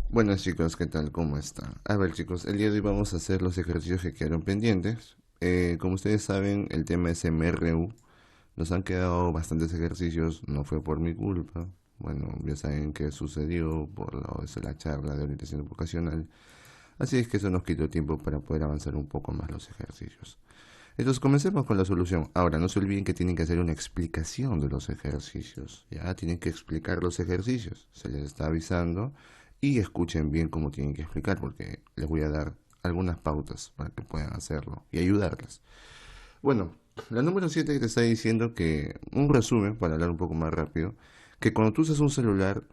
Buenas chicos, ¿qué tal? ¿Cómo están? A ver chicos, el día de hoy vamos a hacer los ejercicios que quedaron pendientes. Como ustedes saben, el tema es MRU. Nos han quedado bastantes ejercicios, no fue por mi culpa. Bueno, ya saben qué sucedió por la charla de orientación vocacional. Así es que eso nos quitó tiempo para poder avanzar un poco más los ejercicios. Entonces comencemos con la solución. Ahora, no se olviden que tienen que hacer una explicación de los ejercicios. Ya tienen que explicar los ejercicios. Se les está avisando y escuchen bien cómo tienen que explicar porque les voy a dar algunas pautas para que puedan hacerlo y ayudarles. Bueno, la número 7 te está diciendo que, un resumen para hablar un poco más rápido, que cuando tú usas un celular,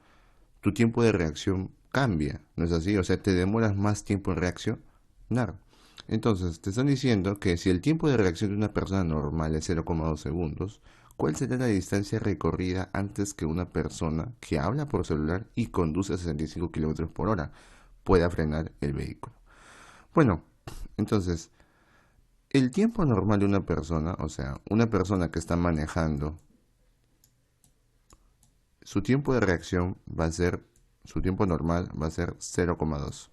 tu tiempo de reacción cambia, ¿no es así? O sea, te demoras más tiempo en reaccionar. Entonces, te están diciendo que si el tiempo de reacción de una persona normal es 0,2 segundos, ¿cuál será la distancia recorrida antes que una persona que habla por celular y conduce a 65 kilómetros por hora pueda frenar el vehículo? Bueno, entonces, el tiempo normal de una persona, o sea, una persona que está manejando, su tiempo de reacción va a ser, su tiempo normal va a ser 0,2.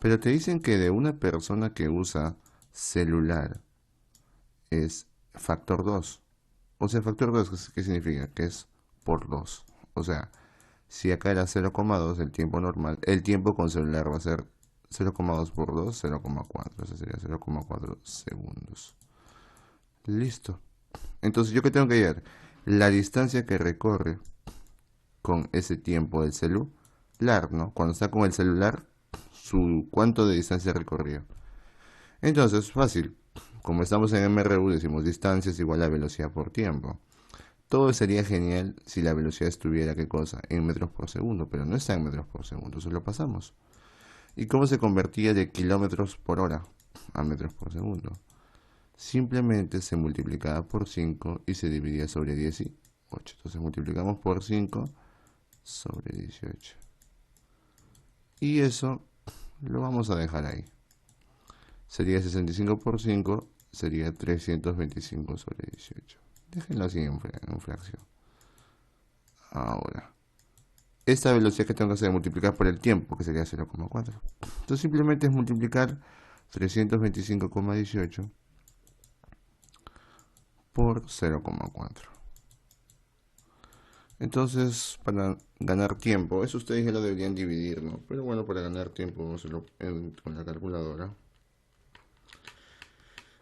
Pero te dicen que de una persona que usa celular es factor 2. O sea, factor 2, ¿qué significa? Que es por 2. O sea, si acá era 0,2 el tiempo normal, el tiempo con celular va a ser 0,2 por 2, 0,4. Eso sería 0,4 segundos. Listo. Entonces, ¿yo qué tengo que ver? La distancia que recorre con ese tiempo del celular, ¿no? Cuando está con el celular, su cuánto de distancia recorrió. Entonces, fácil. Como estamos en MRU, decimos distancia es igual a velocidad por tiempo. Todo sería genial si la velocidad estuviera, ¿qué cosa? En metros por segundo, pero no está en metros por segundo, eso lo pasamos. ¿Y cómo se convertía de kilómetros por hora a metros por segundo? Simplemente se multiplicaba por 5 y se dividía sobre 18. Entonces multiplicamos por 5 sobre 18. Y eso lo vamos a dejar ahí. Sería 65 por 5, sería 325 sobre 18. Déjenlo así en fracción. Ahora, esta velocidad que tengo que hacer es multiplicar por el tiempo, que sería 0,4. Entonces simplemente es multiplicar 325,18 por 0,4. Entonces, para ganar tiempo, eso ustedes ya lo deberían dividir, ¿no? Pero bueno, para ganar tiempo, vamos a hacerlo con la calculadora.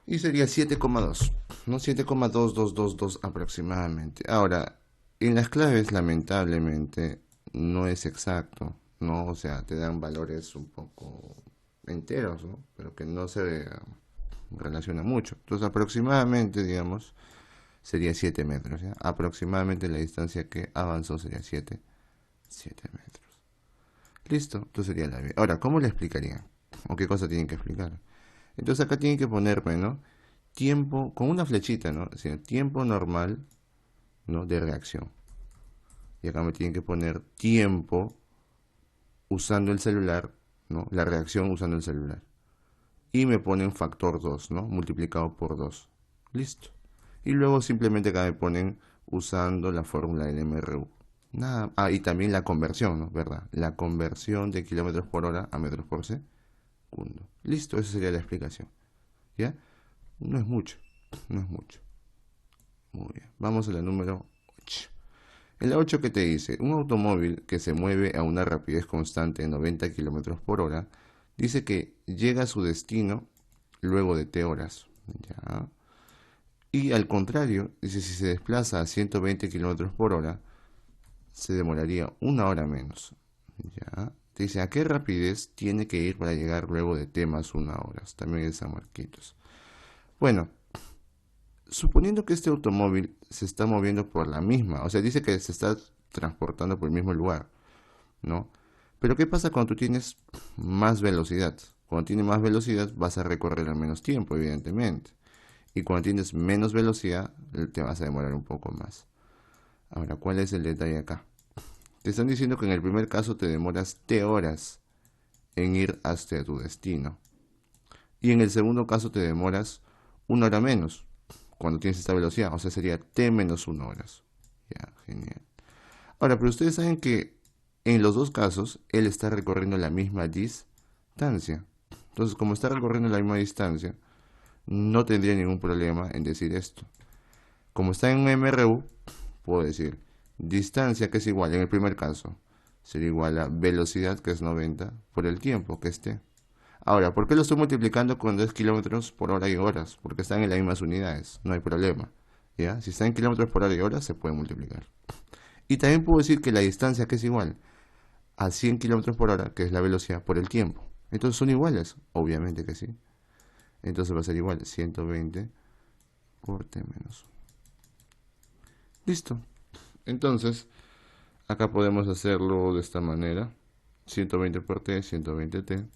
Y sería 7,2, ¿no? 7,2222 aproximadamente. Ahora, en las claves, lamentablemente, no es exacto, ¿no? O sea, te dan valores un poco enteros, ¿no? Pero que no se relaciona mucho. Entonces, aproximadamente, digamos, sería 7 metros, ¿ya? Aproximadamente la distancia que avanzó sería 7 metros. Listo, entonces sería la B. Ahora, ¿cómo le explicaría? ¿O qué cosa tienen que explicar? Entonces acá tienen que ponerme, ¿no? Tiempo, con una flechita, ¿no? O sea, tiempo normal, ¿no? De reacción. Y acá me tienen que poner tiempo usando el celular, ¿no? La reacción usando el celular. Y me ponen factor 2, ¿no? Multiplicado por 2. Listo. Y luego simplemente acá me ponen usando la fórmula del MRU. Nada. Ah, y también la conversión, ¿no? ¿Verdad? La conversión de kilómetros por hora a metros por segundo. Listo, esa sería la explicación. ¿Ya? No es mucho. No es mucho. Muy bien. Vamos a la número 8. En la 8 que te dice, un automóvil que se mueve a una rapidez constante de 90 kilómetros por hora, dice que llega a su destino luego de T horas. ¿Ya? Y al contrario, dice si se desplaza a 120 kilómetros por hora, se demoraría una hora menos. ¿Ya? Te dice a qué rapidez tiene que ir para llegar luego de T más una hora. También es San Marquitos. Bueno, suponiendo que este automóvil se está moviendo por la misma, o sea, dice que se está transportando por el mismo lugar, ¿no? Pero ¿qué pasa cuando tú tienes más velocidad? Cuando tienes más velocidad vas a recorrer al menos tiempo, evidentemente. Y cuando tienes menos velocidad te vas a demorar un poco más. Ahora, ¿cuál es el detalle acá? Te están diciendo que en el primer caso te demoras T horas en ir hasta tu destino. Y en el segundo caso te demoras una hora menos cuando tienes esta velocidad. O sea, sería T menos 1 horas. Ya, genial. Ahora, pero ustedes saben que en los dos casos, él está recorriendo la misma distancia. Entonces, como está recorriendo la misma distancia, no tendría ningún problema en decir esto. Como está en un MRU, puedo decir distancia, que es igual, en el primer caso, sería igual a velocidad, que es 90, por el tiempo que esté. Ahora, ¿por qué lo estoy multiplicando con 10 kilómetros por hora y horas? Porque están en las mismas unidades, no hay problema. ¿Ya? Si están en kilómetros por hora y horas, se puede multiplicar. Y también puedo decir que la distancia, que es igual a 100 kilómetros por hora, que es la velocidad, por el tiempo. Entonces, ¿son iguales? Obviamente que sí. Entonces va a ser igual 120 por t menos 1. Listo. Entonces, acá podemos hacerlo de esta manera. 120 por t, 120t.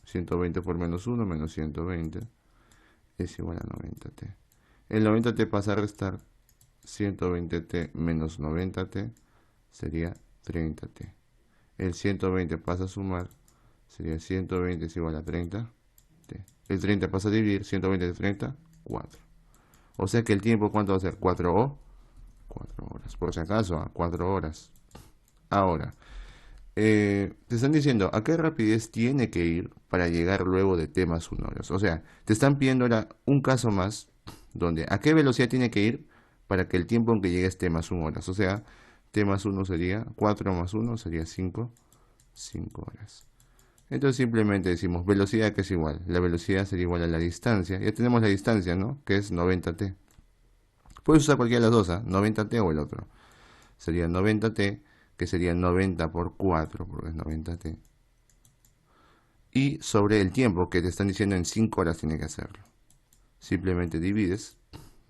120 por menos 1, menos 120, es igual a 90t. El 90t pasa a restar 120t menos 90t, sería 30t. El 120 pasa a sumar, sería 120 es igual a 30t. El 30 pasa a dividir, 120 de 30, 4. O sea que el tiempo, ¿cuánto va a ser? 4 o 4 horas. Por si acaso, a 4 horas. Ahora, te están diciendo a qué rapidez tiene que ir para llegar luego de t más 1 horas. O sea, te están pidiendo ahora un caso más donde a qué velocidad tiene que ir para que el tiempo en que llegue es t más 1 horas. O sea, t más 1 sería 4 más 1 sería 5 horas. Entonces simplemente decimos velocidad, que es igual. La velocidad sería igual a la distancia. Ya tenemos la distancia, ¿no? Que es 90t. Puedes usar cualquiera de las dos, 90t o el otro. Sería 90t, que sería 90 por 4, porque es 90t. Y sobre el tiempo que te están diciendo en 5 horas tiene que hacerlo. Simplemente divides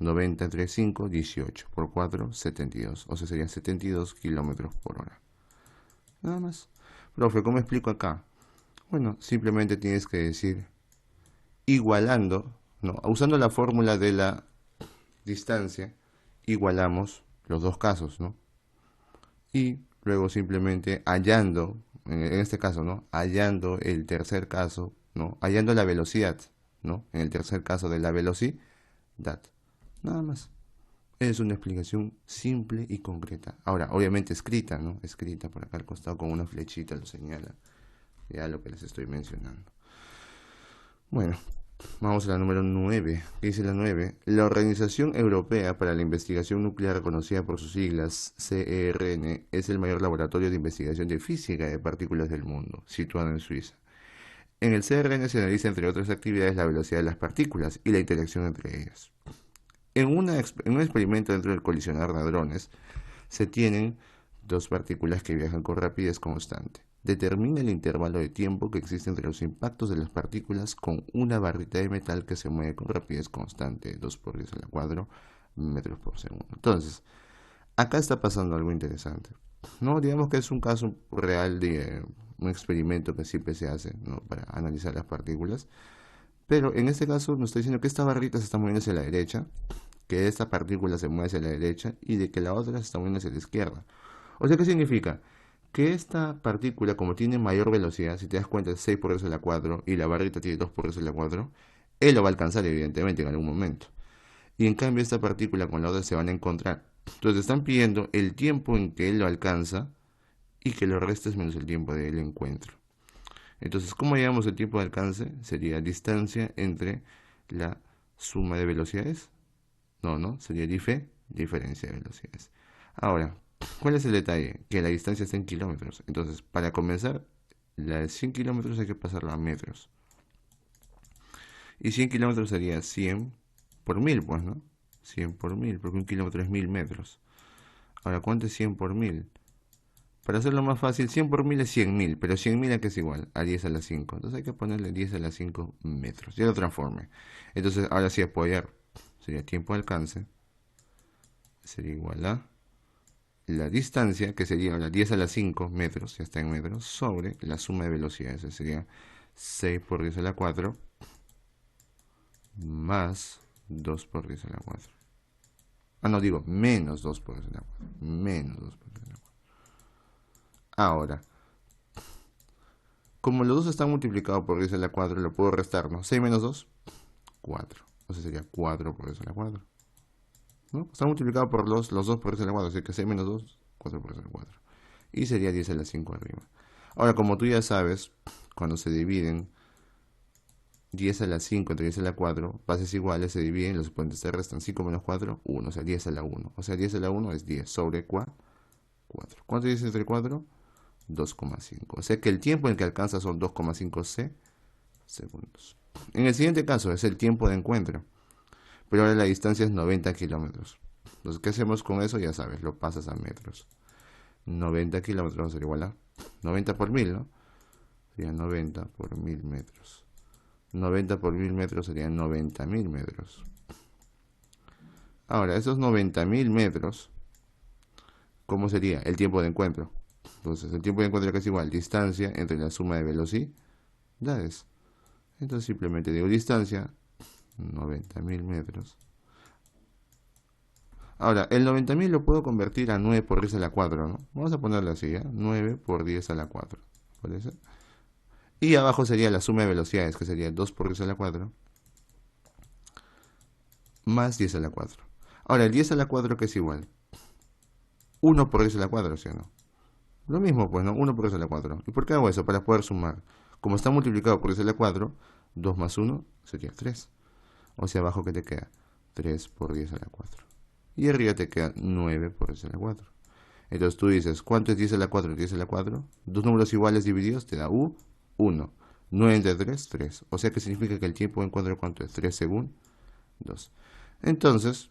90 entre 5, 18. Por 4, 72. O sea, serían 72 kilómetros por hora. Nada más. Profe, ¿cómo explico acá? Bueno, simplemente tienes que decir igualando, ¿no? Usando la fórmula de la distancia, igualamos los dos casos, ¿no? Y luego simplemente hallando, en este caso, ¿no? Hallando el tercer caso, ¿no? Hallando la velocidad, ¿no? En el tercer caso de la velocidad, nada más. Es una explicación simple y concreta. Ahora, obviamente escrita, ¿no? Escrita por acá al costado con una flechita lo señala. Ya lo que les estoy mencionando. Bueno, vamos a la número 9. ¿Qué dice la 9? La Organización Europea para la Investigación Nuclear, conocida por sus siglas CERN, es el mayor laboratorio de investigación de física de partículas del mundo, situado en Suiza. En el CERN se analiza, entre otras actividades, la velocidad de las partículas y la interacción entre ellas. En un experimento dentro del colisionador de hadrones, se tienen dos partículas que viajan con rapidez constante. Determina el intervalo de tiempo que existe entre los impactos de las partículas con una barrita de metal que se mueve con rapidez constante, 2 por 10 a la 4 metros por segundo. Entonces, acá está pasando algo interesante. No, digamos que es un caso real de un experimento que siempre se hace, ¿no? Para analizar las partículas. Pero en este caso nos está diciendo que esta barrita se está moviendo hacia la derecha, que esta partícula se mueve hacia la derecha y de que la otra se está moviendo hacia la izquierda. O sea, ¿qué significa? Que esta partícula, como tiene mayor velocidad, si te das cuenta es 6 por 10 a la 4 y la barrita tiene 2 por 10 a la 4, él lo va a alcanzar evidentemente en algún momento. Y en cambio esta partícula con la otra se van a encontrar. Entonces están pidiendo el tiempo en que él lo alcanza y que lo restes menos el tiempo del encuentro. Entonces, ¿cómo llamamos el tiempo de alcance? Sería distancia entre la suma de velocidades. No, sería diferencia de velocidades. Ahora, ¿cuál es el detalle? Que la distancia está en kilómetros. Entonces, para comenzar, la de 100 kilómetros hay que pasarla a metros. Y 100 kilómetros sería 100 por 1000, pues, ¿no? 100 por 1000, porque un kilómetro es 1000 metros. Ahora, ¿cuánto es 100 por 1000? Para hacerlo más fácil, 100 por 1000 es 100.000, pero 100.000 a que es igual, a 10 a la 5. Entonces hay que ponerle 10 a la 5 metros. Ya lo transforme. Entonces, ahora sí apoyar. Sería tiempo de alcance. Sería igual a la distancia, que sería la 10 a la 5 metros, ya está en metros, sobre la suma de velocidades. Eso sería 6 por 10 a la 4 más 2 por 10 a la 4. Ah, no, digo, menos 2 por 10 a la 4. Menos 2 por 10 a la 4. Ahora, como los dos están multiplicados por 10 a la 4, lo puedo restar, ¿no? 6 menos 2, 4. O sea, sería 4 por 10 a la 4. ¿No? Está multiplicado por los 2 por 10 a la 4, así que 6 menos 2, 4 por 10 a la 4. y sería 10 a la 5 arriba. Ahora, como tú ya sabes, cuando se dividen 10 a la 5 entre 10 a la 4, bases iguales se dividen, los exponentes se restan. 5 menos 4, 1, o sea, 10 a la 1. O sea, 10 a la 1 es 10 sobre 4. ¿Cuánto dice entre 4? 2,5. O sea que el tiempo en el que alcanza son 2,5 segundos. En el siguiente caso es el tiempo de encuentro, pero ahora la distancia es 90 kilómetros. Entonces, ¿qué hacemos con eso? Ya sabes, lo pasas a metros. 90 kilómetros sería igual a 90 por 1000, ¿no? Sería 90 por 1000 metros. 90 por 1000 metros serían 90.000 metros. Ahora, esos 90.000 metros, ¿cómo sería el tiempo de encuentro? Entonces, el tiempo de encuentro que es igual distancia entre la suma de velocidades. Entonces, simplemente digo distancia, 90.000 metros. Ahora, el 90.000 lo puedo convertir a 9 por 10 a la 4, ¿no? Vamos a ponerlo así, ¿ya? 9 por 10 a la 4. ¿Parece? Y abajo sería la suma de velocidades, que sería 2 por 10 a la 4 más 10 a la 4. Ahora, el 10 a la 4 que es igual 1 por 10 a la 4, ¿sí o no? Lo mismo, pues, ¿no? 1 por 10 a la 4. ¿Y por qué hago eso? Para poder sumar. Como está multiplicado por 10 a la 4, 2 más 1 sería 3. O sea, abajo que te queda 3 por 10 a la 4. Y arriba te queda 9 por 10 a la 4. Entonces tú dices, ¿cuánto es 10 a la 4 y 10 a la 4? Dos números iguales divididos te da 1. 9 entre 3, 3. O sea que significa que el tiempo de encuentro, ¿cuánto es? 3 segundos. Entonces,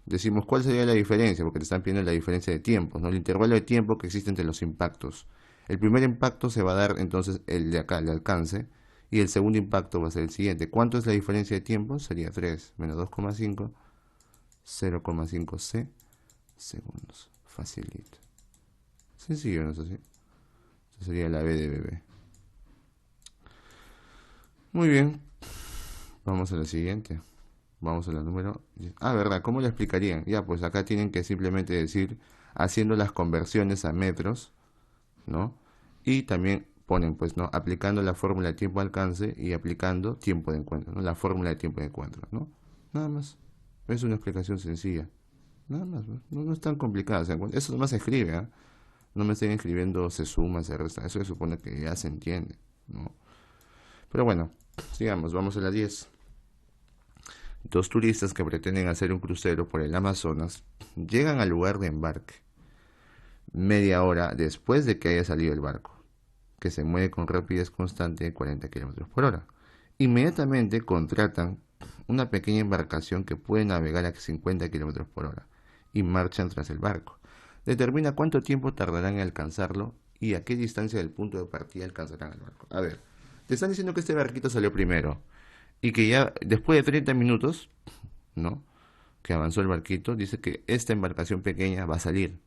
decimos cuál sería la diferencia, porque te están pidiendo la diferencia de tiempos, ¿no? El intervalo de tiempo que existe entre los impactos. El primer impacto se va a dar entonces el de acá, el de alcance, y el segundo impacto va a ser el siguiente. ¿Cuánto es la diferencia de tiempo? Sería 3 menos 2,5, 0,5 segundos. Facilito. Sencillo, ¿no es así? Esa sería la B de bebé. Muy bien. Vamos a la siguiente. Vamos a la número... Ah, ¿verdad? ¿Cómo lo explicarían? Ya, pues acá tienen que simplemente decir, haciendo las conversiones a metros, ¿no? Y también ponen, pues, ¿no? Aplicando la fórmula de tiempo de alcance y aplicando tiempo de encuentro, ¿no? La fórmula de tiempo de encuentro, ¿no? Nada más. Es una explicación sencilla. Nada más, ¿no? No es tan complicada. Eso nomás se escribe, ¿eh? No me estén escribiendo se suma, se resta. Eso se supone que ya se entiende, ¿no? Pero bueno, sigamos. Vamos a la 10. Dos turistas que pretenden hacer un crucero por el Amazonas llegan al lugar de embarque media hora después de que haya salido el barco, que se mueve con rapidez constante de 40 kilómetros por hora. Inmediatamente contratan una pequeña embarcación que puede navegar a 50 kilómetros por hora y marchan tras el barco. Determina cuánto tiempo tardarán en alcanzarlo y a qué distancia del punto de partida alcanzarán el barco. A ver, te están diciendo que este barquito salió primero y que ya después de 30 minutos, ¿no? Que avanzó el barquito, dice que esta embarcación pequeña va a salir.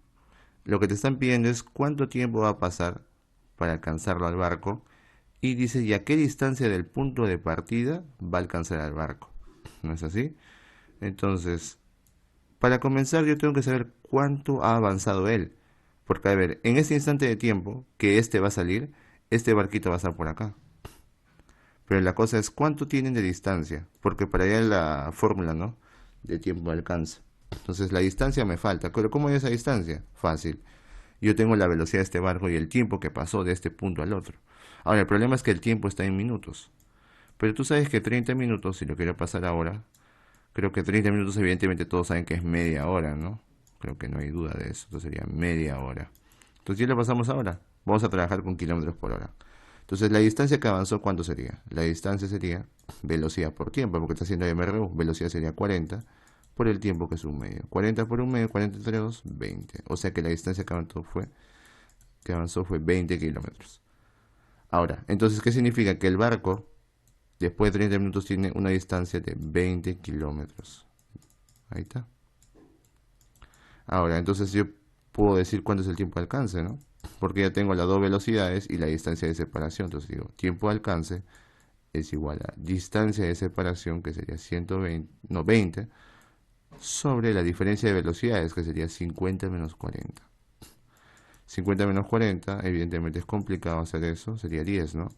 Lo que te están pidiendo es cuánto tiempo va a pasar para alcanzarlo al barco y dice y a qué distancia del punto de partida va a alcanzar al barco. ¿No es así? Entonces, para comenzar yo tengo que saber cuánto ha avanzado él. Porque, a ver, en este instante de tiempo que este va a salir, este barquito va a estar por acá. Pero la cosa es cuánto tienen de distancia, porque para allá es la fórmula, ¿no? De tiempo de alcance. Entonces la distancia me falta. Pero ¿cómo es esa distancia? Fácil. Yo tengo la velocidad de este barco y el tiempo que pasó de este punto al otro. Ahora, el problema es que el tiempo está en minutos. Pero tú sabes que 30 minutos, si lo quiero pasar ahora, creo que 30 minutos evidentemente todos saben que es media hora, ¿no? Creo que no hay duda de eso. Entonces sería media hora. Entonces, ¿ya lo pasamos ahora? Vamos a trabajar con kilómetros por hora. Entonces, la distancia que avanzó, ¿cuánto sería? La distancia sería velocidad por tiempo, porque está haciendo MRU. Velocidad sería 40 por el tiempo que es un medio. 40 por un medio, 40 entre 2, 20. O sea que la distancia que avanzó fue 20 kilómetros. Ahora, entonces, ¿qué significa? Que el barco, después de 30 minutos, tiene una distancia de 20 kilómetros. Ahí está. Ahora, entonces yo puedo decir cuánto es el tiempo de alcance, ¿no? Porque ya tengo las dos velocidades y la distancia de separación. Entonces digo, tiempo de alcance es igual a distancia de separación, que sería 120, no, 20, sobre la diferencia de velocidades, que sería 50 menos 40. 50 menos 40, evidentemente es complicado hacer eso, sería 10, ¿no?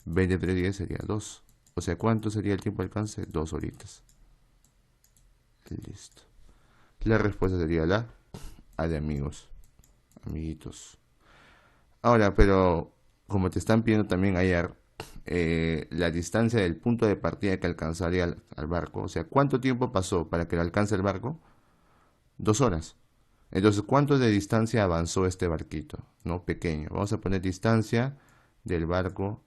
20 entre 10 sería 2. O sea, ¿cuánto sería el tiempo de alcance? 2 horitas. Listo. La respuesta sería la A de amigos, amiguitos. Ahora, pero como te están pidiendo también ayer, la distancia del punto de partida que alcanzaría al barco, o sea, ¿cuánto tiempo pasó para que lo alcance el barco? 2 horas. Entonces, ¿cuánto de distancia avanzó este barquito? ¿No? Pequeño. Vamos a poner distancia del barco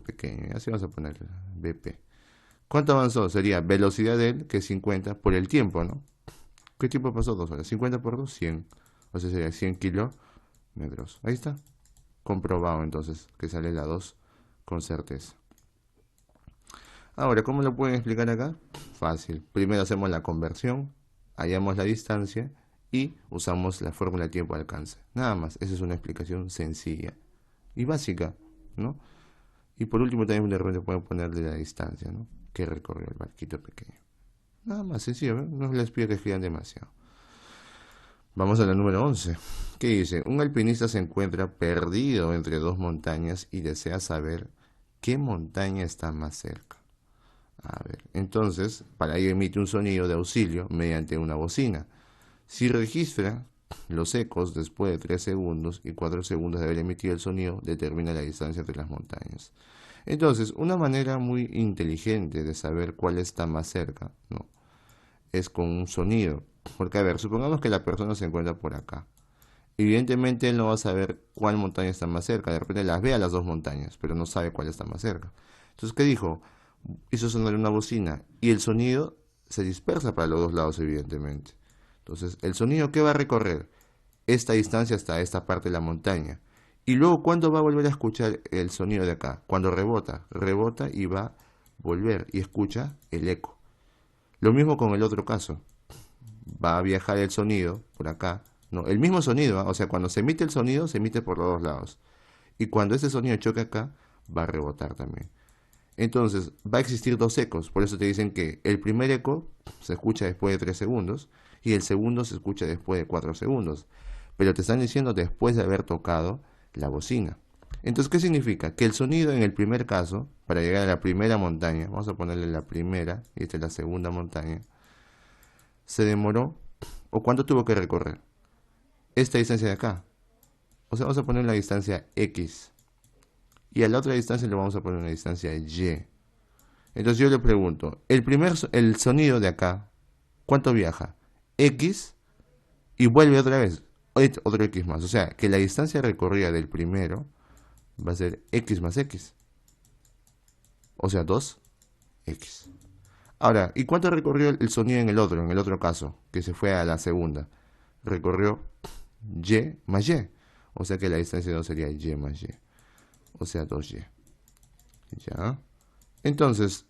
pequeño. Así vamos a poner BP. ¿Cuánto avanzó? Sería velocidad de él, que es 50, por el tiempo, ¿no? ¿Qué tiempo pasó? 2 horas. 50 por 2, 100. O sea, sería 100 kilómetros. Ahí está. Comprobado entonces que sale la 2 con certeza. Ahora, ¿cómo lo pueden explicar acá? Fácil. Primero hacemos la conversión, hallamos la distancia y usamos la fórmula de tiempo de alcance. Nada más. Esa es una explicación sencilla y básica, ¿no? Y por último también de repente pueden ponerle la distancia, ¿no? Que recorrió el barquito pequeño. Nada más sencillo, ¿eh? No les pido que escriban demasiado. Vamos a la número 11. ¿Qué dice? Un alpinista se encuentra perdido entre dos montañas y desea saber qué montaña está más cerca. A ver, entonces, para ello emite un sonido de auxilio mediante una bocina. Si registra los ecos después de 3 segundos y 4 segundos de haber emitido el sonido, determina la distancia entre las montañas. Entonces, una manera muy inteligente de saber cuál está más cerca, ¿no? Es con un sonido. Porque, a ver, supongamos que la persona se encuentra por acá. Evidentemente él no va a saber cuál montaña está más cerca. De repente las ve a las dos montañas, pero no sabe cuál está más cerca. Entonces, ¿qué dijo? Hizo sonar una bocina y el sonido se dispersa para los dos lados, evidentemente. Entonces, ¿el sonido qué va a recorrer? Esta distancia hasta esta parte de la montaña. Y luego, ¿cuándo va a volver a escuchar el sonido de acá? Cuando rebota. Rebota y va a volver y escucha el eco. Lo mismo con el otro caso. Va a viajar el sonido por acá. No, el mismo sonido, ¿eh? O sea, cuando se emite el sonido, se emite por los dos lados. Y cuando ese sonido choca acá, va a rebotar también. Entonces, va a existir dos ecos. Por eso te dicen que el primer eco se escucha después de 3 segundos y el segundo se escucha después de 4 segundos. Pero te están diciendo después de haber tocado la bocina. Entonces, ¿qué significa? Que el sonido en el primer caso, para llegar a la primera montaña, vamos a ponerle la primera y esta es la segunda montaña, se demoró, o cuánto tuvo que recorrer. Esta distancia de acá. O sea, vamos a poner la distancia X. Y a la otra distancia le vamos a poner una distancia Y. Entonces yo le pregunto, el sonido de acá, ¿cuánto viaja? X y vuelve otra vez, otro X más. O sea, que la distancia recorrida del primero va a ser X más X. O sea, 2X. Ahora, ¿y cuánto recorrió el sonido en el otro caso, que se fue a la segunda? Recorrió Y más Y. O sea que la distancia no sería Y más Y. O sea, 2Y. ¿Ya? Entonces,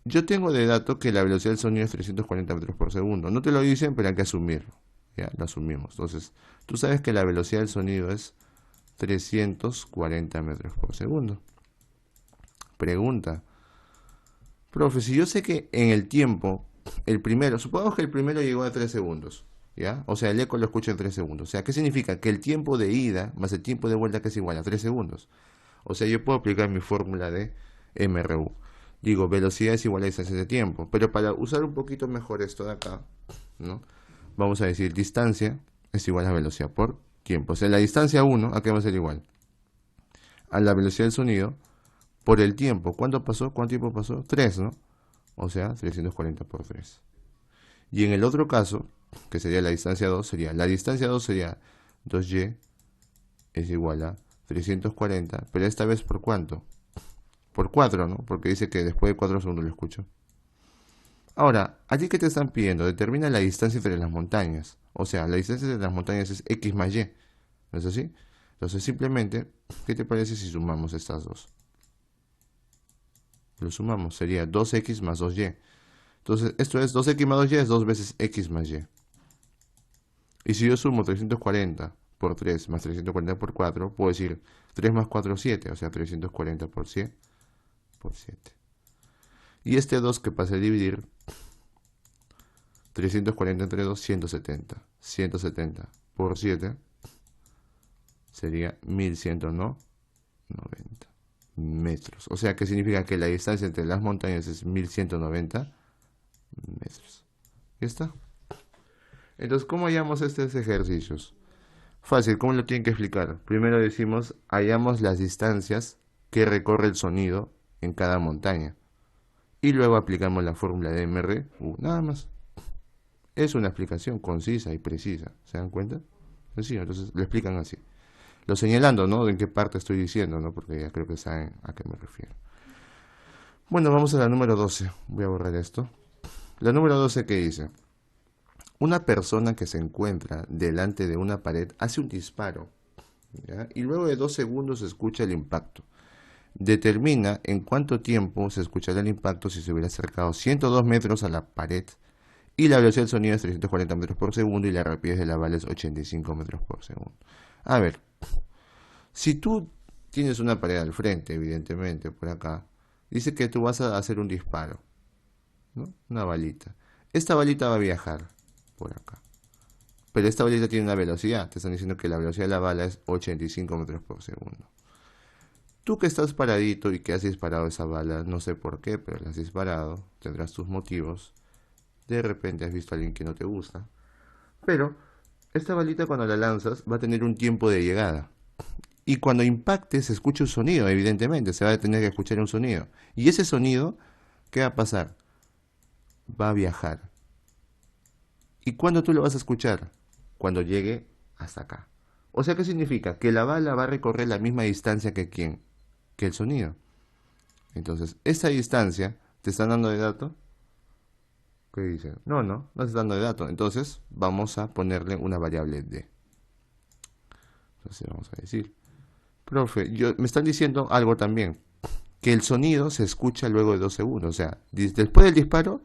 yo tengo de dato que la velocidad del sonido es 340 metros por segundo. No te lo dicen, pero hay que asumirlo. Ya, lo asumimos. Entonces, tú sabes que la velocidad del sonido es 340 metros por segundo. Pregunta. Profe, si yo sé que en el tiempo, supongamos que el primero llegó a 3 segundos. ¿Ya? O sea, el eco lo escucho en 3 segundos. O sea, ¿qué significa? Que el tiempo de ida más el tiempo de vuelta que es igual a 3 segundos. O sea, yo puedo aplicar mi fórmula de MRU. Digo, velocidad es igual a distancia de tiempo. Pero para usar un poquito mejor esto de acá, ¿no? Vamos a decir distancia es igual a velocidad por tiempo. O sea, la distancia 1, ¿a qué va a ser igual? A la velocidad del sonido por el tiempo. ¿Cuánto pasó? ¿Cuánto tiempo pasó? 3, ¿no? O sea, 340 por 3. Y en el otro caso, que sería la distancia 2, la distancia 2 sería 2y es igual a 340, pero esta vez ¿por cuánto? Por 4, ¿no? Porque dice que después de 4 segundos lo escucho. Ahora, ¿a ti qué te están pidiendo? Determina la distancia entre las montañas. O sea, la distancia entre las montañas es X más Y. ¿No es así? Entonces, simplemente, ¿qué te parece si sumamos estas dos? Lo sumamos, sería 2X más 2Y. Entonces, esto es 2X más 2Y es 2 veces X más Y. Y si yo sumo 340 por 3 más 340 por 4, puedo decir 3 más 4, 7. O sea, 340 por 7. Y este 2 que pasa a dividir, 340 entre 2, 170. 170 por 7 sería 1190 metros. O sea, que significa que la distancia entre las montañas es 1190 metros. ¿Ya está? Entonces, ¿cómo hallamos estos ejercicios? Fácil, ¿cómo lo tienen que explicar? Primero decimos, hallamos las distancias que recorre el sonido en cada montaña. Y luego aplicamos la fórmula de MRU, nada más. Es una explicación concisa y precisa, ¿se dan cuenta? Sencillo, entonces lo explican así. Lo señalando, ¿no? En qué parte estoy diciendo, ¿no? Porque ya creo que saben a qué me refiero. Bueno, vamos a la número 12. Voy a borrar esto. La número 12 que dice, una persona que se encuentra delante de una pared hace un disparo, ¿ya? Y luego de 2 segundos se escucha el impacto. Determina en cuánto tiempo se escuchará el impacto si se hubiera acercado 102 metros a la pared y la velocidad del sonido es 340 metros por segundo y la rapidez de la bala es 85 metros por segundo. A ver, si tú tienes una pared al frente, evidentemente, por acá, dice que tú vas a hacer un disparo, ¿no? Una balita. Esta balita va a viajar por acá. Pero esta balita tiene una velocidad. Te están diciendo que la velocidad de la bala es 85 metros por segundo. Tú que estás paradito y que has disparado esa bala, no sé por qué, pero la has disparado, tendrás tus motivos. De repente has visto a alguien que no te gusta. Pero esta balita cuando la lanzas va a tener un tiempo de llegada. Y cuando impacte se escucha un sonido, evidentemente, se va a tener que escuchar un sonido. Y ese sonido, ¿qué va a pasar? Va a viajar. ¿Y cuándo tú lo vas a escuchar? Cuando llegue hasta acá. O sea, ¿qué significa? Que la bala va a recorrer la misma distancia que quién, que el sonido. Entonces, esa distancia, ¿te están dando de dato? ¿Qué dicen? No te están dando de dato. Entonces, vamos a ponerle una variable d. Entonces, vamos a decir, profe, me están diciendo algo también, que el sonido se escucha luego de 2 segundos. O sea, después del disparo,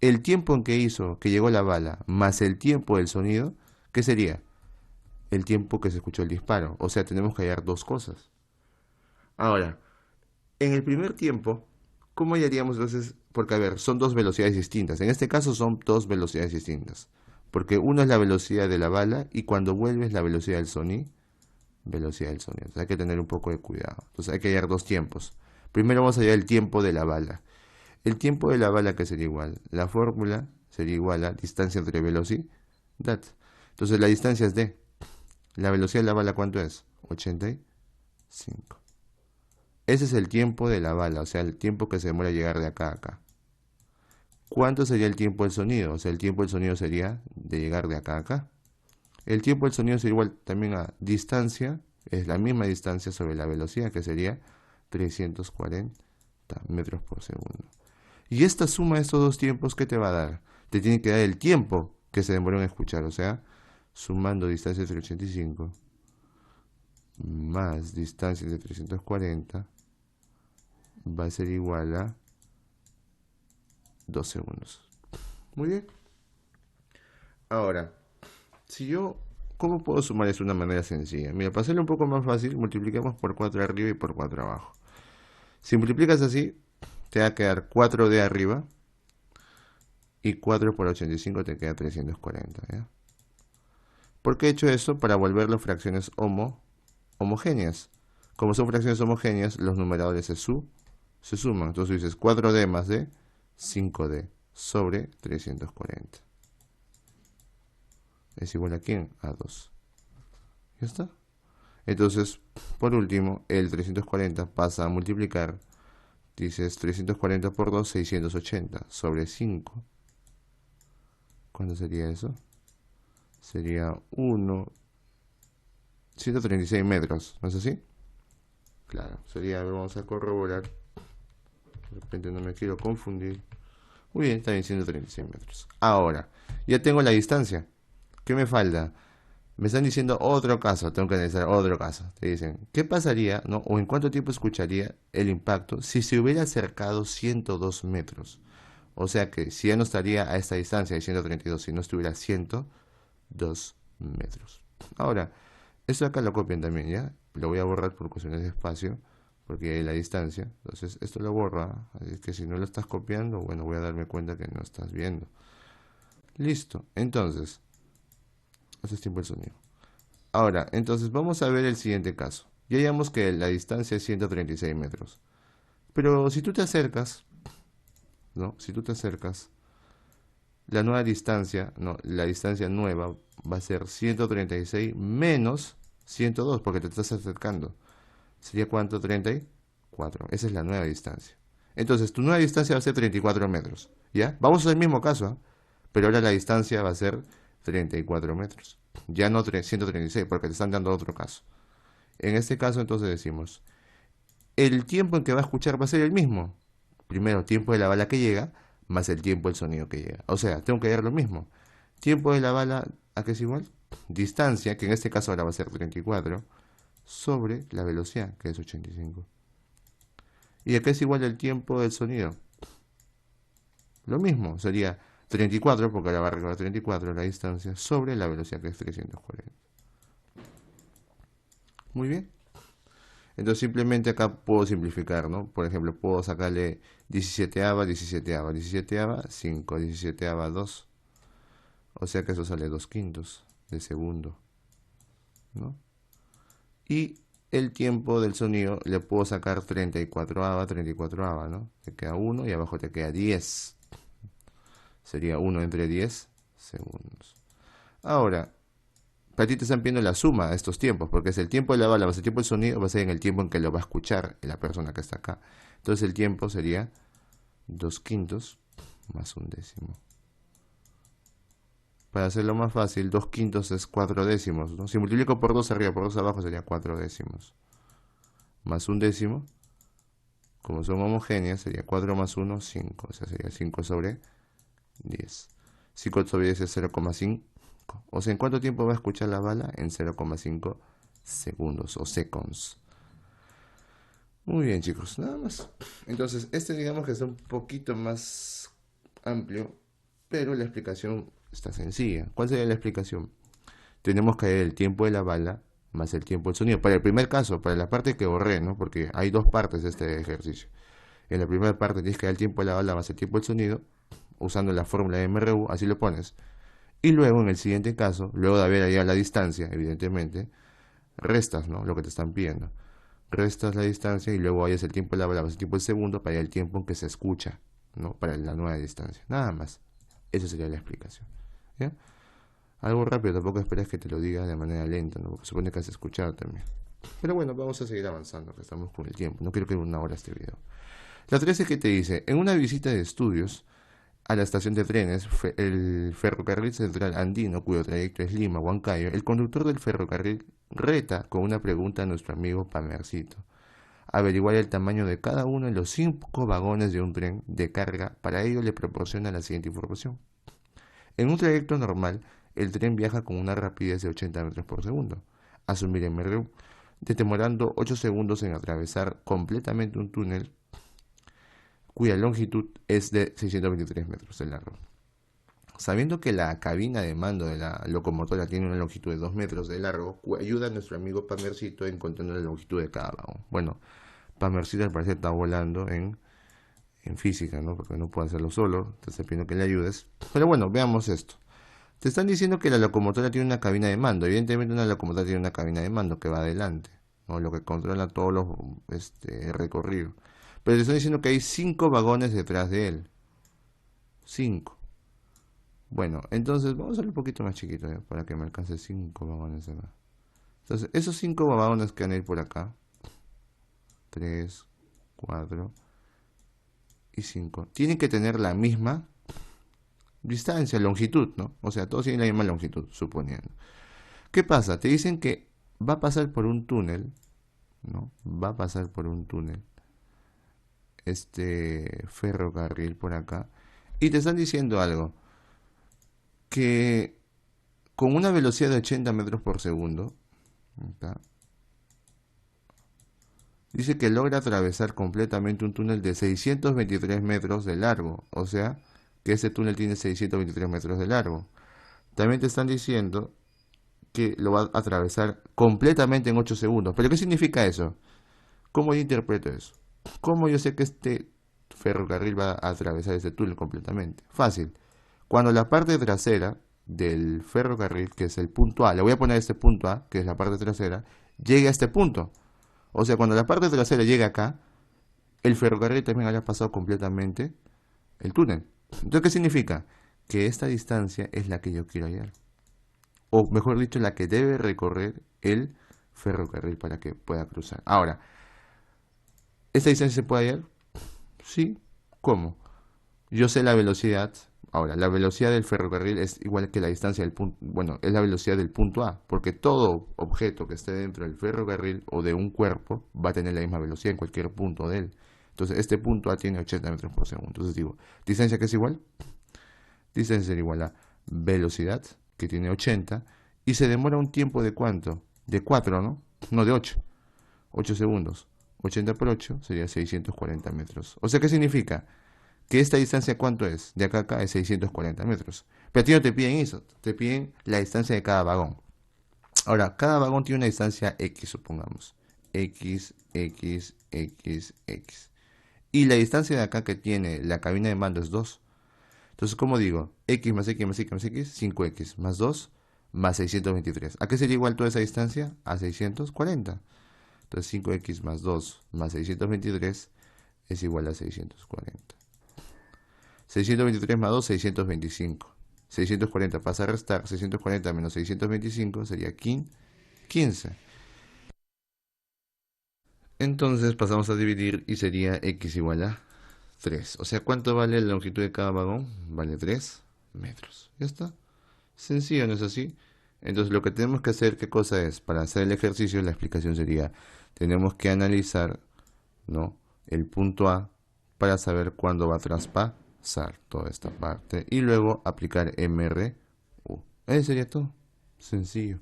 el tiempo en que hizo, que llegó la bala, más el tiempo del sonido, ¿qué sería? El tiempo que se escuchó el disparo. O sea, tenemos que hallar dos cosas. Ahora, en el primer tiempo, ¿cómo hallaríamos entonces? Porque, a ver, son dos velocidades distintas. En este caso son dos velocidades distintas. Porque uno es la velocidad de la bala y cuando vuelve es la velocidad del sonido. Velocidad del sonido. Entonces hay que tener un poco de cuidado. Entonces hay que hallar dos tiempos. Primero vamos a hallar el tiempo de la bala. El tiempo de la bala que sería igual. La fórmula sería igual a distancia entre velocidad. Entonces la distancia es d. La velocidad de la bala, ¿cuánto es? 85. Ese es el tiempo de la bala, o sea, el tiempo que se demora a llegar de acá a acá. ¿Cuánto sería el tiempo del sonido? O sea, el tiempo del sonido sería de llegar de acá a acá. El tiempo del sonido sería igual también a distancia, es la misma distancia sobre la velocidad, que sería 340 metros por segundo. Y esta suma de estos dos tiempos, ¿qué te va a dar? Te tiene que dar el tiempo que se demoró en escuchar, o sea, sumando distancia entre 85 más distancia de 340 va a ser igual a 2 segundos. Muy bien. Ahora, si yo, ¿cómo puedo sumar esto de una manera sencilla? Mira, para hacerlo un poco más fácil, multiplicamos por 4 arriba y por 4 abajo. Si multiplicas así, te va a quedar 4 de arriba y 4 por 85 te queda 340, ¿ya? ¿Por qué he hecho eso? Para volverlo fracciones homogéneas. Como son fracciones homogéneas, los numeradores se suman. Entonces dices 4d más d, 5d sobre 340. ¿Es igual a quién? A 2. ¿Ya está? Entonces, por último, el 340 pasa a multiplicar. Dices 340 por 2, 680 sobre 5. ¿Cuánto sería eso? Sería 136 metros, ¿no es así? Claro, sería, vamos a corroborar. De repente no me quiero confundir. Muy bien, está bien, 136 metros. Ahora, ya tengo la distancia. ¿Qué me falta? Me están diciendo otro caso, tengo que analizar otro caso. Te dicen, ¿qué pasaría, no? O en cuánto tiempo escucharía el impacto si se hubiera acercado 102 metros. O sea que si ya no estaría a esta distancia de 132, si no estuviera a 102 metros. Ahora, esto acá lo copian también, ¿ya? Lo voy a borrar por cuestiones de espacio, porque hay la distancia. Entonces, esto lo borra. Así que si no lo estás copiando, bueno, voy a darme cuenta que no estás viendo. Listo. Entonces, hace tiempo el sonido. Ahora, entonces vamos a ver el siguiente caso. Ya digamos que la distancia es 136 metros. Pero si tú te acercas, ¿no? Si tú te acercas, la nueva distancia, no, la distancia nueva va a ser 136 menos 102, porque te estás acercando. ¿Sería cuánto? 34. Esa es la nueva distancia. Entonces, tu nueva distancia va a ser 34 metros. ¿Ya? Vamos al mismo caso, ¿eh? Pero ahora la distancia va a ser 34 metros. Ya no 136, porque te están dando otro caso. En este caso, entonces decimos, el tiempo en que va a escuchar va a ser el mismo. Primero, tiempo de la bala que llega, más el tiempo del sonido que llega. O sea, tengo que dar lo mismo. Tiempo de la bala, ¿a qué es igual? Distancia, que en este caso ahora va a ser 34, sobre la velocidad, que es 85. ¿Y a qué es igual el tiempo del sonido? Lo mismo, sería 34, porque ahora va a recordar 34 la distancia, sobre la velocidad, que es 340. Muy bien. Entonces simplemente acá puedo simplificar, ¿no? Por ejemplo, puedo sacarle 17ava, 17ava, 17ava, 5, 17ava, 2. O sea que eso sale 2 quintos de segundo, ¿no? Y el tiempo del sonido le puedo sacar 34ava, 34ava, ¿no? Te queda 1 y abajo te queda 10. Sería 1 entre 10 segundos. Ahora, para ti te están pidiendo la suma de estos tiempos, porque es el tiempo de la bala más el tiempo del sonido, va a ser en el tiempo en que lo va a escuchar la persona que está acá. Entonces el tiempo sería 2 quintos más un décimo. Para hacerlo más fácil, 2 quintos es 4 décimos, ¿no? Si multiplico por 2 arriba, por 2 abajo, sería 4 décimos. Más un décimo, como son homogéneas, sería 4 más 1, 5. O sea, sería 5 sobre 10. 5 sobre 10 es 0,5. O sea, ¿en cuánto tiempo va a escuchar la bala? En 0,5 segundos o seconds. Muy bien, chicos, nada más. Entonces, este digamos que es un poquito más amplio, pero la explicación está sencilla. ¿Cuál sería la explicación? Tenemos que ver el tiempo de la bala más el tiempo del sonido. Para el primer caso, para la parte que borré, ¿no? Porque hay dos partes de este ejercicio. En la primera parte tienes que dar el tiempo de la bala más el tiempo del sonido, usando la fórmula de MRU, así lo pones. Y luego, en el siguiente caso, luego de haber hallado la distancia, evidentemente, restas, ¿no? Lo que te están pidiendo. Restas la distancia y luego hallas el tiempo de la bala más el tiempo del segundo para el tiempo en que se escucha, ¿no? Para la nueva distancia. Nada más. Esa sería la explicación. ¿Ya? Algo rápido, tampoco esperes que te lo diga de manera lenta, ¿no? Porque supone que has escuchado también. Pero bueno, vamos a seguir avanzando, que estamos con el tiempo. No quiero que dure una hora este video. La 13 que te dice, en una visita de estudios a la estación de trenes, el ferrocarril central andino, cuyo trayecto es Lima-Huancayo, el conductor del ferrocarril reta con una pregunta a nuestro amigo Pamercito. Averiguar el tamaño de cada uno de los 5 vagones de un tren de carga. Para ello le proporciona la siguiente información. En un trayecto normal, el tren viaja con una rapidez de 80 metros por segundo. Asumir MRU, demorando 8 segundos en atravesar completamente un túnel cuya longitud es de 623 metros de largo. Sabiendo que la cabina de mando de la locomotora tiene una longitud de 2 metros de largo, ayuda a nuestro amigo Pamercito a encontrar la longitud de cada vagón. Bueno, Pamercito al parecer está volando en física, ¿no? Porque no puede hacerlo solo, te estoy pidiendo que le ayudes. Pero bueno, veamos esto. Te están diciendo que la locomotora tiene una cabina de mando. Evidentemente una locomotora tiene una cabina de mando que va adelante, ¿no? Lo que controla todos los recorridos. Pero te están diciendo que hay 5 vagones detrás de él. 5. Bueno, entonces vamos a hacerlo un poquito más chiquito, ¿ya? Para que me alcance 5 vagones acá. Entonces, esos 5 vagones que van a ir por acá. 3, 4 y 5. Tienen que tener la misma distancia, longitud, ¿no? O sea, todos tienen la misma longitud, suponiendo. ¿Qué pasa? Te dicen que va a pasar por un túnel, ¿no? Va a pasar por un túnel este ferrocarril por acá. Y te están diciendo algo. Que con una velocidad de 80 metros por segundo, acá, dice que logra atravesar completamente un túnel de 623 metros de largo. O sea, que ese túnel tiene 623 metros de largo. También te están diciendo que lo va a atravesar completamente en 8 segundos. ¿Pero qué significa eso? ¿Cómo yo interpreto eso? ¿Cómo yo sé que este ferrocarril va a atravesar ese túnel completamente? Fácil. Cuando la parte trasera del ferrocarril, que es el punto A, le voy a poner este punto A, que es la parte trasera, llegue a este punto. O sea, cuando la parte trasera llegue acá, el ferrocarril también haya pasado completamente el túnel. Entonces, ¿qué significa? Que esta distancia es la que yo quiero hallar. o mejor dicho, la que debe recorrer el ferrocarril para que pueda cruzar. Ahora, ¿esta distancia se puede hallar? Sí. ¿Cómo? Yo sé la velocidad. Ahora, la velocidad del ferrocarril es igual que la distancia del punto, bueno, es la velocidad del punto A, porque todo objeto que esté dentro del ferrocarril o de un cuerpo va a tener la misma velocidad en cualquier punto de él. Entonces, este punto A tiene 80 metros por segundo. Entonces digo, ¿distancia que es igual? Distancia será igual a velocidad, que tiene 80, y se demora un tiempo de ¿cuánto? De 4, ¿no? No, de 8. 8 segundos. 80 por 8 sería 640 metros. O sea, ¿qué significa? Que esta distancia, ¿cuánto es? De acá a acá es 640 metros. Pero a ti no te piden eso, te piden la distancia de cada vagón. Ahora, cada vagón tiene una distancia X, supongamos. X, X, X, X. Y la distancia de acá que tiene la cabina de mando es 2. Entonces, ¿cómo digo? X más X más X más X, 5X más 2 más 623. ¿A qué sería igual toda esa distancia? A 640. Entonces, 5X más 2 más 623 es igual a 640. 623 más 2, 625. 640 pasa a restar, 640 menos 625 sería 15. Entonces pasamos a dividir y sería x igual a 3. O sea, ¿cuánto vale la longitud de cada vagón? Vale 3 metros. ¿Ya está? Sencillo, ¿no es así? Entonces lo que tenemos que hacer, ¿qué cosa es? Para hacer el ejercicio, la explicación sería, tenemos que analizar, ¿no?, el punto A para saber cuándo va a traspasar toda esta parte y luego aplicar MRU. Eso sería todo. Sencillo.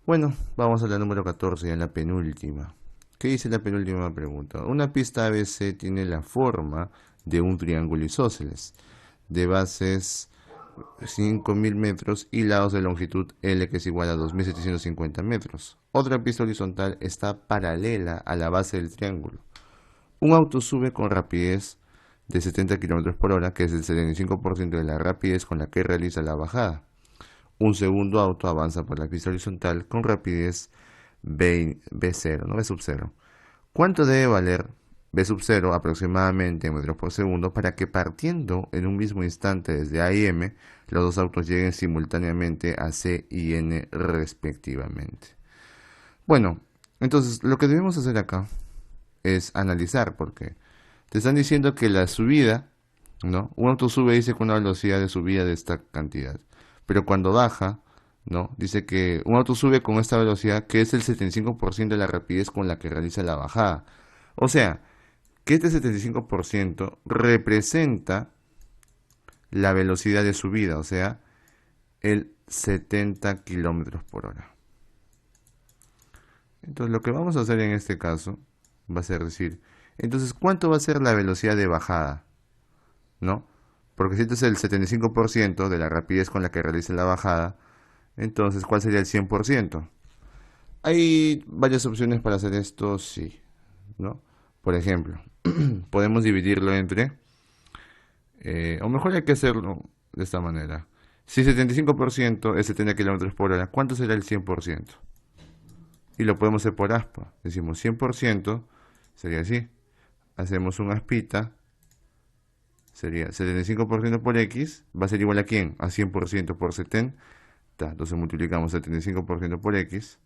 Bueno, vamos a la número 14, ya la penúltima. ¿Qué dice la penúltima pregunta? Una pista ABC tiene la forma de un triángulo isósceles, de bases 5.000 metros y lados de longitud L, que es igual a 2.750 metros. Otra pista horizontal está paralela a la base del triángulo. Un auto sube con rapidez de 70 km por hora, que es el 75% de la rapidez con la que realiza la bajada. Un segundo auto avanza por la pista horizontal con rapidez B0, ¿no? B sub 0. ¿Cuánto debe valer B sub 0 aproximadamente en metros por segundo para que partiendo en un mismo instante desde A y M, los dos autos lleguen simultáneamente a C y N respectivamente? Bueno, entonces lo que debemos hacer acá es analizar, porque te están diciendo que la subida, ¿no? Un auto sube, dice, con una velocidad de subida de esta cantidad, pero cuando baja, ¿no?, dice que un auto sube con esta velocidad que es el 75% de la rapidez con la que realiza la bajada. O sea, que este 75% representa la velocidad de subida, o sea, el 70 kilómetros por hora. Entonces, lo que vamos a hacer en este caso va a ser decir, entonces, ¿cuánto va a ser la velocidad de bajada? ¿No? Porque si este es el 75% de la rapidez con la que realiza la bajada, entonces, ¿cuál sería el 100%? Hay varias opciones para hacer esto, sí, ¿no? Por ejemplo, podemos dividirlo entre, o mejor hay que hacerlo de esta manera. Si 75% es 70 kilómetros por hora, ¿cuánto será el 100%? Y lo podemos hacer por aspa. Decimos 100% sería así. Hacemos un aspita, sería 75% por X, va a ser igual a ¿quién? A 100% por 70. Entonces multiplicamos 75% por X,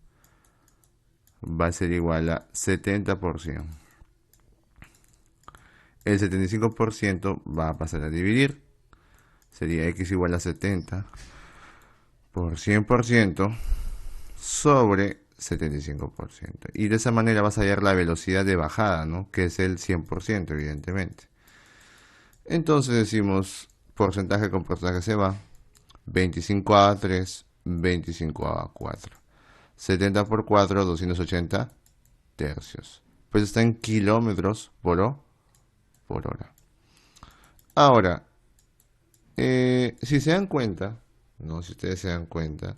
va a ser igual a 70%. El 75% va a pasar a dividir. Sería X igual a 70 por 100% sobre 75%. Y de esa manera vas a hallar la velocidad de bajada, ¿no?, que es el 100%, evidentemente. Entonces decimos, porcentaje con porcentaje se va. 25A 3, 25A 4. 70 por 4, 280 tercios. Pues está en kilómetros por hora. Ahora, si se dan cuenta, no, si ustedes se dan cuenta,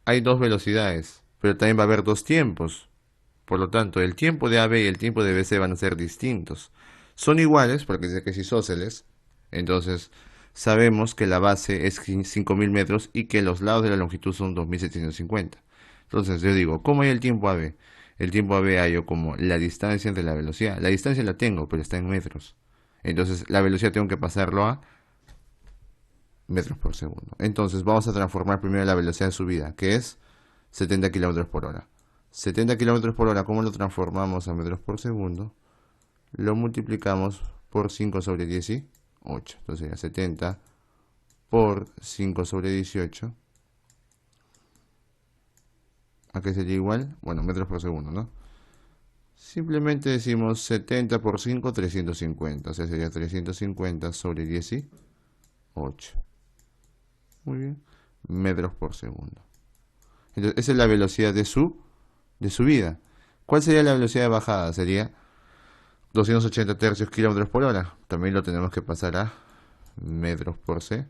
hay dos velocidades, pero también va a haber dos tiempos. Por lo tanto, el tiempo de AB y el tiempo de BC van a ser distintos. Son iguales porque dice que es isósceles. Entonces, sabemos que la base es 5.000 metros y que los lados de la longitud son 2.750. Entonces, yo digo, ¿cómo hay el tiempo AB? El tiempo AB hallo como la distancia entre la velocidad. La distancia la tengo, pero está en metros. Entonces, la velocidad tengo que pasarlo a metros por segundo. Entonces vamos a transformar primero la velocidad de subida, que es 70 kilómetros por hora. 70 kilómetros por hora, ¿cómo lo transformamos a metros por segundo? Lo multiplicamos por 5 sobre 18. Entonces sería 70 por 5 sobre 18. ¿A qué sería igual? Bueno, metros por segundo, ¿no? Simplemente decimos 70 por 5, 350. O sea, sería 350 sobre 18. Muy bien. Metros por segundo. Entonces, esa es la velocidad de subida. ¿Cuál sería la velocidad de bajada? Sería 280 tercios kilómetros por hora. También lo tenemos que pasar a metros por segundo.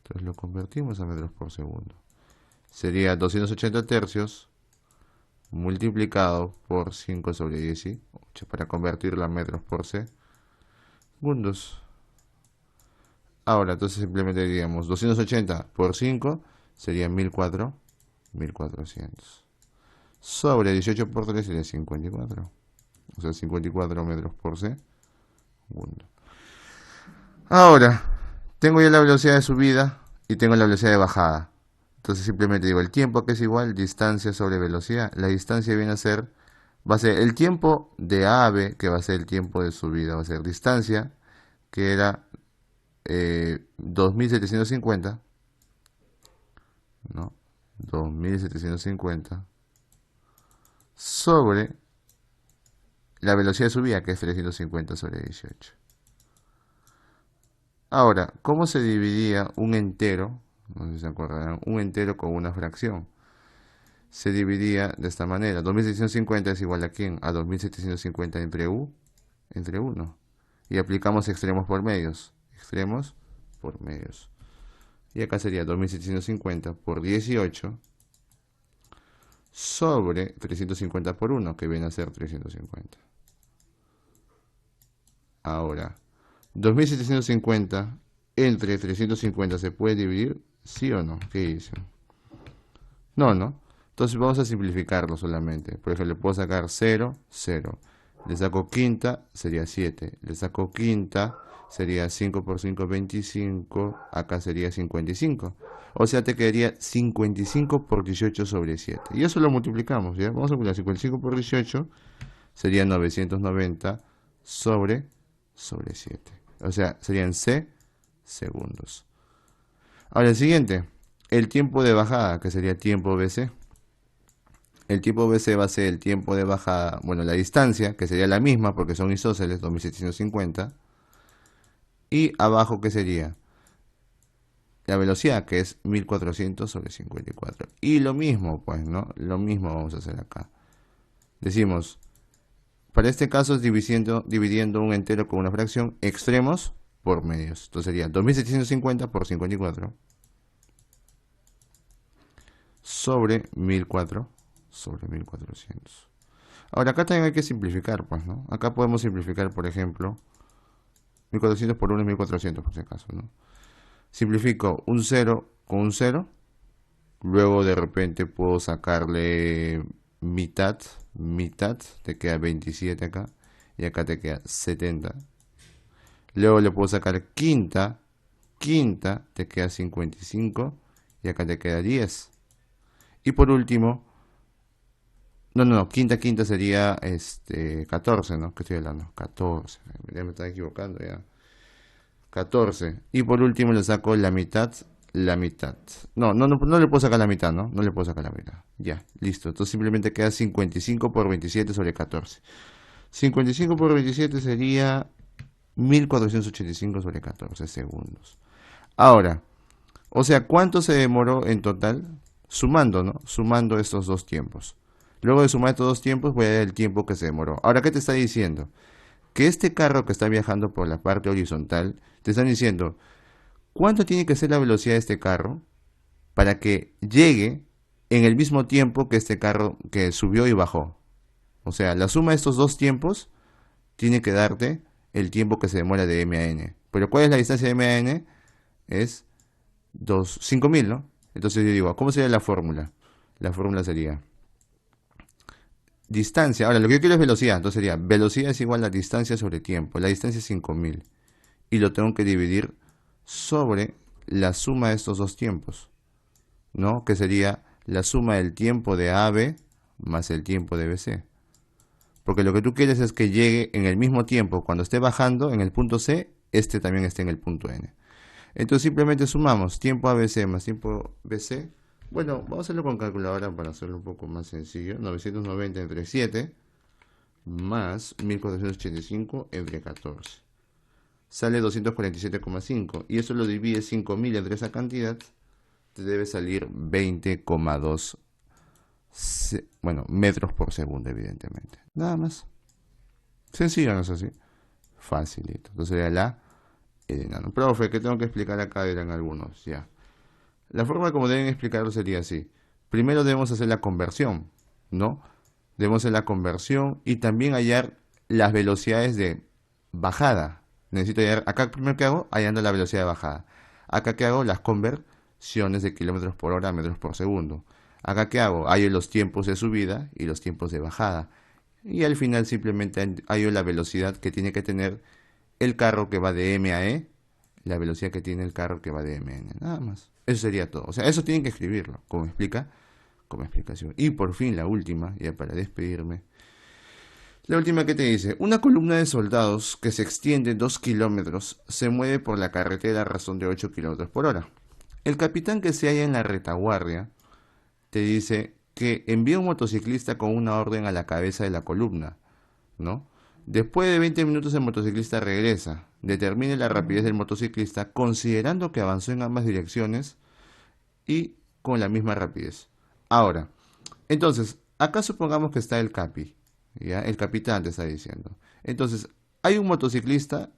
Entonces lo convertimos a metros por segundo. Sería 280 tercios multiplicado por 5 sobre 18 para convertirlo a metros por segundos. Ahora, entonces simplemente diríamos 280 por 5 sería 1400. Sobre 18 por 3 sería 54. O sea, 54 metros por segundo. Ahora, tengo ya la velocidad de subida y tengo la velocidad de bajada. Entonces simplemente digo el tiempo, que es igual distancia sobre velocidad. La distancia viene a ser, va a ser el tiempo de A a B, que va a ser el tiempo de subida. Va a ser distancia, que era 2750, ¿no? 2750 sobre la velocidad de subida, que es 350 sobre 18. Ahora, ¿cómo se dividía un entero? No sé si se acordarán, un entero con una fracción. Se dividía de esta manera. 2750 es igual a ¿quién? A 2750 entre U, entre 1. Y aplicamos extremos por medios. Extremos por medios. Y acá sería 2750 por 18 sobre 350 por 1, que viene a ser 350. Ahora, 2750 entre 350 se puede dividir, ¿sí o no? ¿Qué dicen? No, ¿no? Entonces vamos a simplificarlo solamente. Por ejemplo, le puedo sacar 0, 0. Le saco quinta, sería 7. Le saco quinta, sería 5 por 5, 25. Acá sería 55. O sea, te quedaría 55 por 18 sobre 7. Y eso lo multiplicamos, ¿ya? Vamos a multiplicar 55 por 18, sería 990 sobre 7. O sea, serían segundos. Ahora el siguiente, el tiempo de bajada, que sería tiempo BC. El tiempo BC va a ser el tiempo de bajada, bueno, la distancia, que sería la misma porque son isósceles, 2750. Y abajo, ¿qué sería? La velocidad, que es 1400 sobre 54. Y lo mismo, pues, ¿no? Lo mismo vamos a hacer acá. Decimos, para este caso es dividiendo un entero con una fracción, extremos por medios. Entonces sería 2750 por 54 sobre 1400 sobre 1400. Ahora acá también hay que simplificar, pues, ¿no? Acá podemos simplificar, por ejemplo, 1400 por 1 es 1400, por si acaso, ¿no? Simplifico un 0 con un 0. Luego de repente puedo sacarle mitad, te queda 27 acá. Y acá te queda 70. Luego le puedo sacar quinta, te queda 55. Y acá te queda 10. Y por último, no, quinta sería 14, ¿no? ¿Qué estoy hablando? 14. Ya me estaba equivocando ya. 14. Y por último le saco la mitad. No le puedo sacar la mitad, ¿no? No le puedo sacar la mitad. Ya, listo. Entonces simplemente queda 55 por 27 sobre 14. 55 por 27 sería 1485 sobre 14 segundos. Ahora, o sea, ¿cuánto se demoró en total? Sumando, ¿no? Sumando estos dos tiempos. Luego de sumar estos dos tiempos voy a ver el tiempo que se demoró. Ahora, ¿qué te está diciendo? Que este carro que está viajando por la parte horizontal, te están diciendo, ¿cuánto tiene que ser la velocidad de este carro para que llegue en el mismo tiempo que este carro que subió y bajó? O sea, la suma de estos dos tiempos tiene que darte el tiempo que se demora de M a N. Pero ¿cuál es la distancia de M a N? Es 5000, ¿no? Entonces yo digo, ¿cómo sería la fórmula? La fórmula sería distancia. Ahora, lo que yo quiero es velocidad. Entonces sería, velocidad es igual a distancia sobre tiempo. La distancia es 5000. Y lo tengo que dividir sobre la suma de estos dos tiempos, ¿no? Que sería la suma del tiempo de AB más el tiempo de BC. Porque lo que tú quieres es que llegue en el mismo tiempo, cuando esté bajando en el punto C, este también esté en el punto N. Entonces simplemente sumamos tiempo ABC más tiempo BC. Bueno, vamos a hacerlo con calculadora para hacerlo un poco más sencillo. 990 entre 7 más 1485 entre 14. Sale 247,5. Y eso lo divide 5000 entre esa cantidad. Te debe salir 20,2 metros por segundo, evidentemente. Nada más. Sencillo, ¿no es así? Facilito. Entonces sería la enano. Profe, ¿qué tengo que explicar acá? Dirán algunos. Ya. La forma como deben explicarlo sería así. Primero debemos hacer la conversión, ¿no? Debemos hacer la conversión y también hallar las velocidades de bajada. Necesito hallar, acá primero que hago, hallando la velocidad de bajada. Acá que hago las conversiones de kilómetros por hora a metros por segundo. Acá que hago, hallo los tiempos de subida y los tiempos de bajada. Y al final simplemente hallo la velocidad que tiene que tener el carro que va de M a E, la velocidad que tiene el carro que va de M a N. Nada más. Eso sería todo. O sea, eso tienen que escribirlo, como explica, como explicación. Y por fin la última, ya para despedirme. La última que te dice, una columna de soldados que se extiende 2 kilómetros se mueve por la carretera a razón de 8 kilómetros por hora. El capitán que se halla en la retaguardia te dice que envía un motociclista con una orden a la cabeza de la columna, ¿no? Después de 20 minutos el motociclista regresa. Determine la rapidez del motociclista considerando que avanzó en ambas direcciones y con la misma rapidez. Ahora, entonces, acá supongamos que está el capi, ¿ya? El capitán te está diciendo. Entonces, hay un motociclista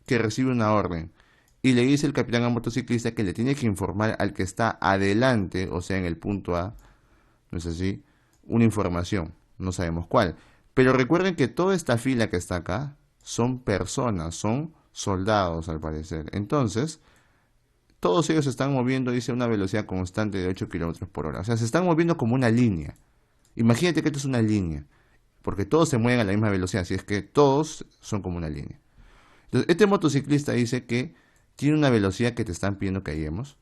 que recibe una orden y le dice el capitán al motociclista que le tiene que informar al que está adelante, o sea, en el punto A, ¿no es así? Una información, no sabemos cuál. Pero recuerden que toda esta fila que está acá son personas, son soldados al parecer. Entonces, todos ellos se están moviendo, dice, a una velocidad constante de 8 kilómetros por hora. O sea, se están moviendo como una línea. Imagínate que esto es una línea, porque todos se mueven a la misma velocidad, así es que todos son como una línea. Entonces, este motociclista dice que tiene una velocidad que te están pidiendo que lleguemos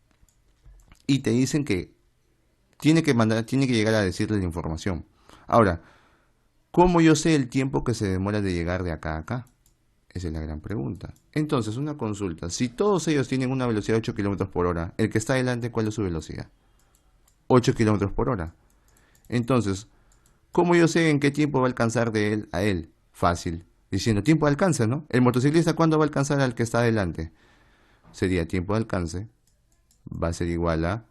y te dicen que tiene que llegar a decirle la información. Ahora, ¿cómo yo sé el tiempo que se demora de llegar de acá a acá? Esa es la gran pregunta. Entonces, una consulta. Si todos ellos tienen una velocidad de 8 kilómetros por hora, el que está adelante, ¿cuál es su velocidad? 8 kilómetros por hora. Entonces, ¿cómo yo sé en qué tiempo va a alcanzar de él a él? Fácil. Diciendo tiempo de alcance, ¿no? El motociclista, ¿cuándo va a alcanzar al que está adelante? Sería tiempo de alcance. Va a ser igual a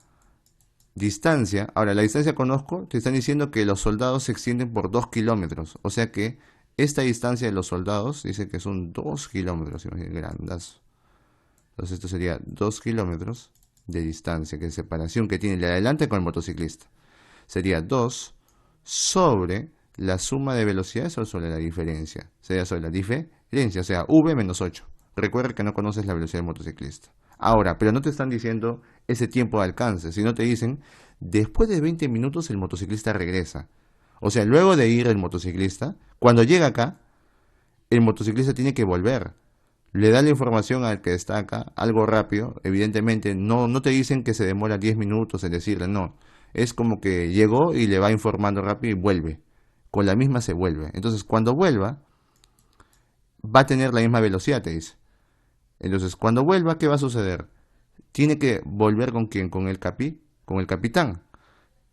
distancia. Ahora, la distancia conozco, te están diciendo que los soldados se extienden por 2 kilómetros. O sea que esta distancia de los soldados dice que son 2 kilómetros, grandazo. Entonces esto sería 2 kilómetros de distancia, que es separación que tiene el de adelante con el motociclista. Sería 2 sobre la suma de velocidades o sobre la diferencia. Sería sobre la diferencia, o sea, V menos 8. Recuerda que no conoces la velocidad del motociclista. Ahora, pero no te están diciendo ese tiempo de alcance, sino te dicen, después de 20 minutos el motociclista regresa. O sea, luego de ir el motociclista, cuando llega acá, el motociclista tiene que volver. Le da la información al que está acá, algo rápido, evidentemente, no te dicen que se demora 10 minutos en decirle, no. Es como que llegó y le va informando rápido y vuelve. Con la misma se vuelve. Entonces, cuando vuelva, va a tener la misma velocidad, te dice. Entonces, cuando vuelva, ¿qué va a suceder? Tiene que volver con quién, con el capitán.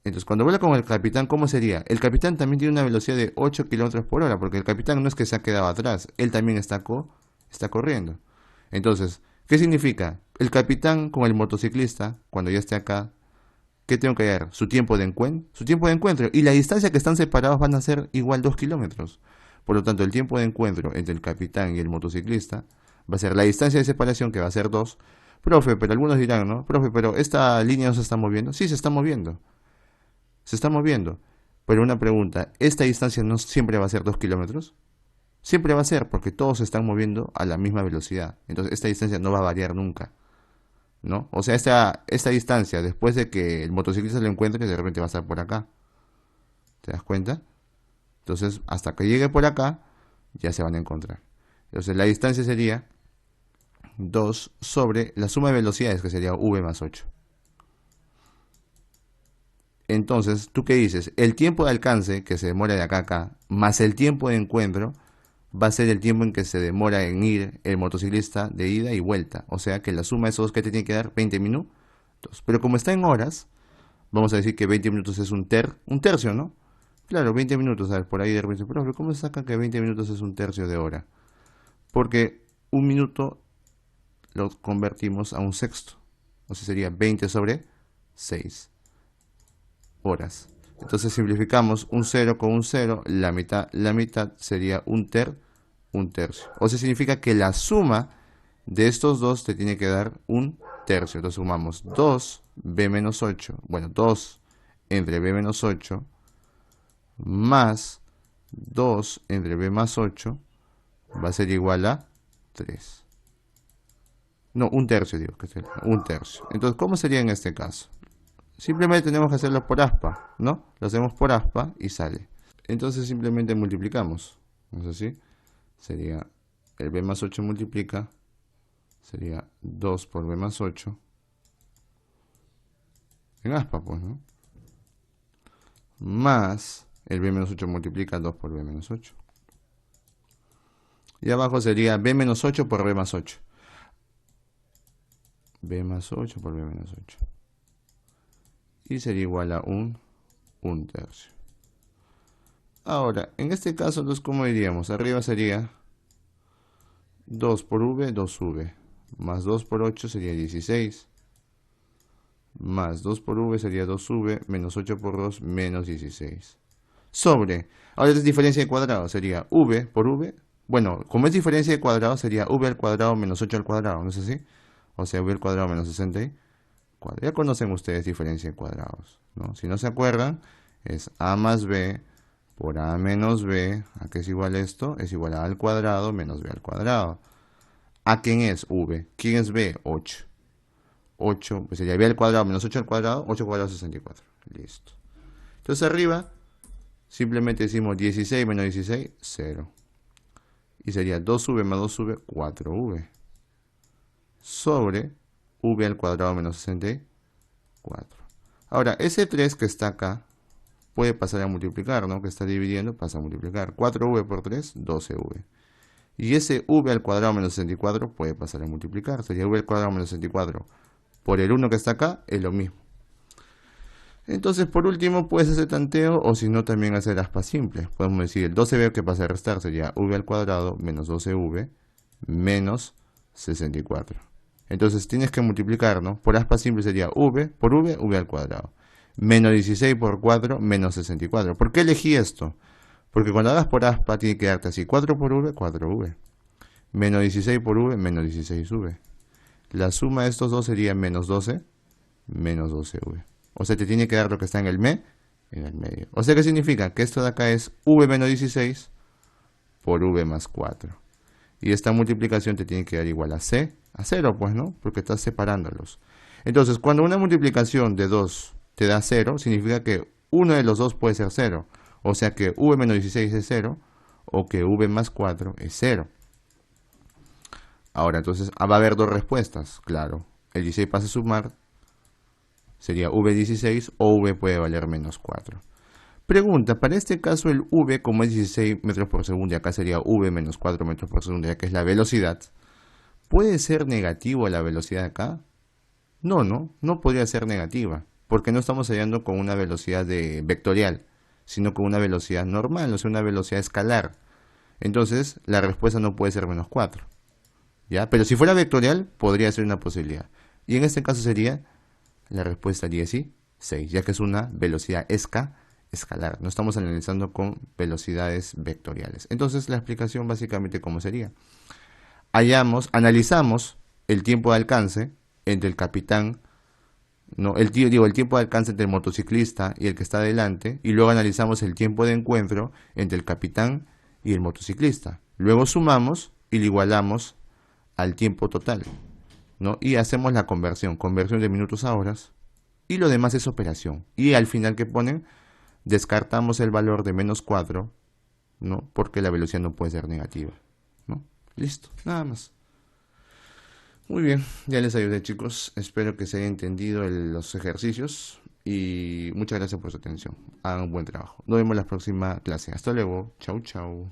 Entonces, cuando vuela con el capitán, ¿cómo sería? El capitán también tiene una velocidad de 8 kilómetros por hora, porque el capitán no es que se ha quedado atrás, él también está corriendo. Entonces, ¿qué significa? El capitán con el motociclista, cuando ya esté acá, ¿qué tengo que hallar? Su tiempo de encuentro. Y la distancia que están separados van a ser igual 2 kilómetros. Por lo tanto, el tiempo de encuentro entre el capitán y el motociclista va a ser la distancia de separación, que va a ser 2. Profe, pero algunos dirán, ¿no? Profe, pero esta línea no se está moviendo. Sí, se está moviendo. Se está moviendo. Pero una pregunta, ¿esta distancia no siempre va a ser 2 kilómetros? Siempre va a ser, porque todos se están moviendo a la misma velocidad. Entonces, esta distancia no va a variar nunca, ¿no? O sea, esta distancia, después de que el motociclista lo encuentre, de repente va a estar por acá. ¿Te das cuenta? Entonces, hasta que llegue por acá, ya se van a encontrar. Entonces, la distancia sería 2 sobre la suma de velocidades, que sería v más 8. Entonces, ¿tú qué dices? El tiempo de alcance, que se demora de acá a acá, más el tiempo de encuentro, va a ser el tiempo en que se demora en ir el motociclista de ida y vuelta. O sea que la suma de esos dos que te tiene que dar 20 minutos. Pero como está en horas, vamos a decir que 20 minutos es un tercio, ¿no? Claro, 20 minutos, a ver, por ahí de repente, pero ¿cómo se saca que 20 minutos es un tercio de hora? Porque un minuto lo convertimos a un sexto. O sea, sería 20 sobre 6 horas. Entonces simplificamos un 0 con un 0, la mitad sería un tercio. O sea, significa que la suma de estos dos te tiene que dar un tercio. Entonces sumamos 2b menos 8, bueno, 2 entre b menos 8, más 2 entre b más 8, va a ser igual a 3. No, un tercio, digo, que sería un tercio. Entonces, ¿cómo sería en este caso? Simplemente tenemos que hacerlo por aspa, ¿no? Lo hacemos por aspa y sale. Entonces simplemente multiplicamos. ¿No es así? Sería el b más 8 multiplica, sería 2 por b más 8. En aspa, pues, ¿no? Más el b menos 8 multiplica 2 por b menos 8. Y abajo sería b menos 8 por b más 8. B más 8 por b menos 8. Y sería igual a un tercio. Ahora, en este caso, entonces, ¿cómo diríamos? Arriba sería 2 por v, 2v. Más 2 por 8 sería 16. Más 2 por v sería 2v, menos 8 por 2, menos 16. Sobre, ahora es diferencia de cuadrado, sería v por v. Bueno, como es diferencia de cuadrado, sería v al cuadrado menos 8 al cuadrado, ¿no es así? O sea, v al cuadrado menos 64. Ya conocen ustedes diferencia de cuadrados, ¿no? Si no se acuerdan, es a más b por a menos b. ¿A qué es igual esto? Es igual a al cuadrado menos b al cuadrado. ¿A quién es v? ¿Quién es b? 8. 8, pues sería b al cuadrado menos 8 al cuadrado, 8 cuadrado 64. Listo. Entonces arriba, simplemente decimos 16 menos 16, 0. Y sería 2v más 2v, 4v. Sobre v al cuadrado menos 64. Ahora, ese 3 que está acá, puede pasar a multiplicar, ¿no? Que está dividiendo, pasa a multiplicar. 4v por 3, 12v. Y ese v al cuadrado menos 64 puede pasar a multiplicar. Sería v al cuadrado menos 64 por el 1 que está acá, es lo mismo. Entonces, por último, puedes hacer tanteo o si no, también hacer aspa simple. Podemos decir, el 12v que pasa a restar sería v al cuadrado menos 12v menos 64. Entonces, tienes que multiplicar, ¿no? Por aspa simple sería v por v al cuadrado. Menos 16 por 4, menos 64. ¿Por qué elegí esto? Porque cuando hagas por aspa, tiene que darte así, 4 por v, 4v. Menos 16 por v, menos 16v. La suma de estos dos sería menos 12, menos 12v. O sea, te tiene que dar lo que está en el medio. O sea, ¿qué significa? Que esto de acá es v menos 16 por v más 4. Y esta multiplicación te tiene que dar igual a c, a 0, pues, ¿no? Porque estás separándolos. Entonces, cuando una multiplicación de 2 te da 0, significa que uno de los dos puede ser 0. O sea que v menos 16 es 0, o que v más 4 es 0. Ahora, entonces, va a haber dos respuestas, claro. El 16 pasa a sumar, sería v16 o v puede valer menos 4. Pregunta, para este caso el v, como es 16 metros por segundo, y acá sería v menos 4 metros por segundo, ya que es la velocidad, ¿puede ser negativo la velocidad acá? No podría ser negativa, porque no estamos hallando con una velocidad vectorial, sino con una velocidad normal, o sea, una velocidad escalar. Entonces, la respuesta no puede ser menos 4. ¿Ya? Pero si fuera vectorial, podría ser una posibilidad. Y en este caso sería la respuesta 16, ya que es una velocidad escalar. No estamos analizando con velocidades vectoriales. Entonces, la explicación básicamente, ¿cómo sería? Analizamos el tiempo de alcance entre el capitán, no, el tiempo de alcance entre el motociclista y el que está adelante, y luego analizamos el tiempo de encuentro entre el capitán y el motociclista. Luego sumamos y lo igualamos al tiempo total, ¿no? Y hacemos la conversión de minutos a horas, y lo demás es operación. Y al final, ¿qué ponen? Descartamos el valor de menos 4, ¿no? Porque la velocidad no puede ser negativa, ¿no? Listo, nada más. Muy bien, ya les ayudé chicos. Espero que se haya entendido los ejercicios y muchas gracias por su atención. Hagan un buen trabajo. Nos vemos en la próxima clase. Hasta luego. Chau, chau.